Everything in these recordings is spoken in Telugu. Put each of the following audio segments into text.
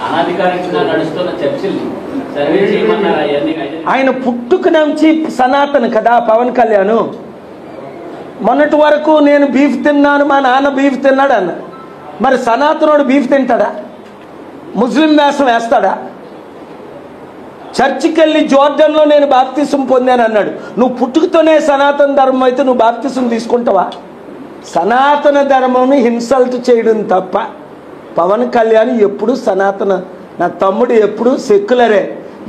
అనాధికారికంగా నడుస్తున్న చర్చిల్ని సర్వే చేయమన్నారు. ఆయన పుట్టుక నుంచి సనాతన కదా పవన్ కళ్యాణ్. మొన్నటి వరకు నేను బీఫ్ తిన్నాను, మా నాన్న బీఫ్ తిన్నాడు అన్న. మరి సనాతనుడు బీఫ్ తింటాడా? ముస్లిం వేషం వేస్తాడా? చర్చికి వెళ్ళి జోర్డన్లో నేను బాప్తిసం పొందాను అన్నాడు. నువ్వు పుట్టుకతోనే సనాతన ధర్మం అయితే నువ్వు బాప్తిసం తీసుకుంటావా? సనాతన ధర్మం ఇన్సల్ట్ చేయడం తప్ప పవన్ కళ్యాణ్ ఎప్పుడు సనాతన, నా తమ్ముడు ఎప్పుడు సెక్యులరే.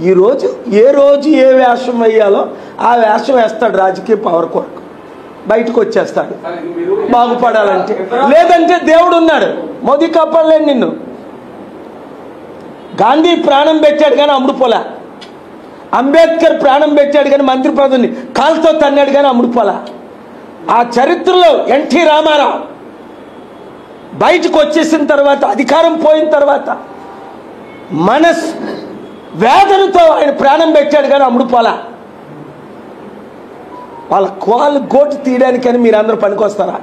ఈరోజు ఏ వేషం వేయాలో ఆ వేషం వేస్తాడు రాజకీయ పవర్ కొరకు. బయటకు వచ్చేస్తాడు బాగుపడాలంటే. లేదంటే దేవుడు ఉన్నాడు, మోదీ కాపాడలేను నిన్ను. గాంధీ ప్రాణం పెట్టాడు కానీ అమ్ముడుపోలా. అంబేద్కర్ ప్రాణం పెట్టాడు కానీ మంత్రి పదవిని కాలుతో తన్నాడు కానీ అమ్ముడుపోలా. ఆ చరిత్రలో ఎన్టీ రామారావు బయటకు వచ్చేసిన తర్వాత, అధికారం పోయిన తర్వాత వేదనతో ఆయన ప్రాణం పెట్టాడు కానీ అమ్ముడుపోలా. వాళ్ళు గోటు తీయడానికని మీరు అందరూ పనికొస్తారా?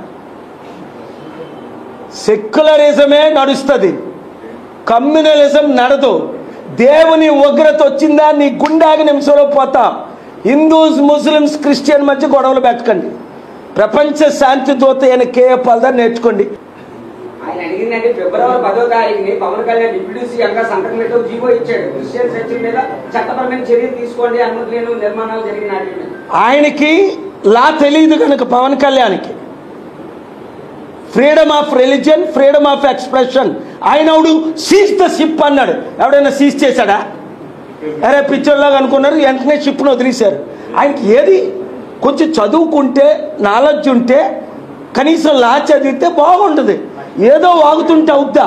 సెక్యులరిజమే నడుస్తుంది, కమ్యూనలిజం నడదు. దేవుని ఉగ్రత వచ్చిందా నీ గుండాగి నిమిషంలో పోతా. హిందూస్, ముస్లిమ్స్, క్రిస్టియన్ మధ్య గొడవలు పెట్టకండి. ప్రపంచ శాంతి దూత అయిన కేఏ పాల్దార్ నేర్చుకోండి. ఆయన అడిగిందంటే ఫిబ్రవరి 10వ తారీఖుని పవన్ కళ్యాణ్ డిప్యూటీ సీఎంగా సంతకం పెట్టు జీవో ఇచ్చాడు. క్రిస్టియన్ చర్చిల మీద చట్టపరమైన చర్యలు తీసుకోండి, అనుమతి లేని నిర్మాణాలు జరిగిన ఆయనకి లా తెలియదు కనుక పవన్ కళ్యాణ్కి freedom of religion, freedom of expression. ఆయనవుడు సీజ్ ద షిప్ అన్నాడు. ఎవడైనా సీజ్ చేశాడా? అరే పిక్చర్లాగా అనుకున్నారు, వెంటనే షిప్ను వదిలేశారు. ఆయనకి ఏది కొంచెం చదువుకుంటే, నాలెడ్జ్ ఉంటే, కనీసం లా చదివితే బాగుంటుంది. ఏదో వాగుతుంటే అవుద్దా?